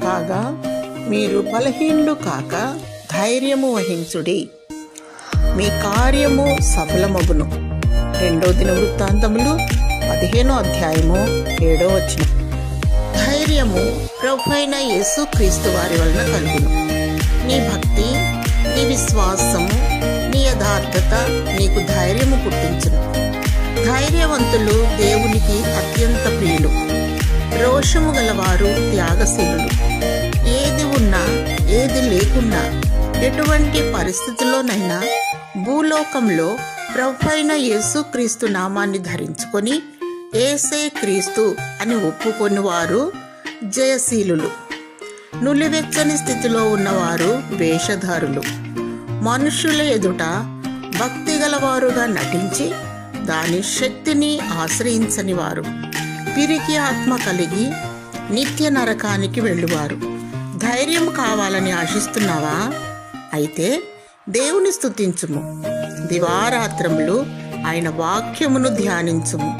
కాగా మీరు బలహీనులు కాక ధైర్యము వహించుడి, మీ కార్యము సఫలమగును. 2 దినవృత్తాంతములు 15వ అధ్యాయము 7వ వచనం. ధైర్యము ప్రభువైన యేసుక్రీస్తు వారి వలన కలుగును. నీ భక్తి, నీ విశ్వాసము, నీ యథార్థత నీకు ధైర్యము పుట్టించును. ధైర్యవంతులు దేవునికి అత్యంత ప్రియులు. రోషము గలవారు త్యాగశీలులు. ఏది ఉన్నా ఏది లేకున్నా ఎటువంటి పరిస్థితుల్లోనైనా భూలోకంలో ప్రభువైన యేసుక్రీస్తు నామాన్ని ధరించుకొని యేసే క్రీస్తు అని ఒప్పుకొని వారు జయశీలులు. నులివెచ్చని స్థితిలో ఉన్నవారు వేషధారులు. మనుషుల ఎదుట భక్తి గలవారుగా నటించి దాని శక్తిని ఆశ్రయించని వారు. పిరికి ఆత్మ కలిగి నిత్య నరకానికి వెళ్ళువారు. ధైర్యం కావాలని ఆశిస్తున్నావా? అయితే దేవుని స్తుతించుము. దివారాత్రములు ఆయన వాక్యమును ధ్యానించుము.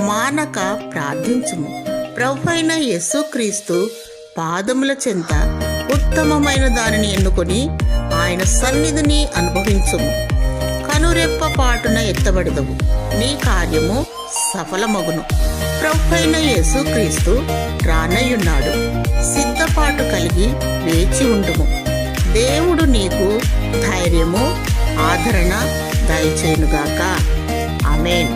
మానక ప్రార్థించుము. ప్రభువైన యేసుక్రీస్తు పాదముల చెంత ఉత్తమమైన దానిని ఎన్నుకొని ఆయన సన్నిధిని అనుభవించుము. కనురెప్ప పాటున ఎత్తబడదవు. నీ కార్యము సఫలమగును. ప్రభువైన యేసుక్రీస్తు రానయ్యున్నాడు. సిద్ధపాటు కలిగి వేచి ఉండుము. దేవుడు నీకు ధైర్యము, ఆదరణ దయచేయునుగాక. ఆమేన్.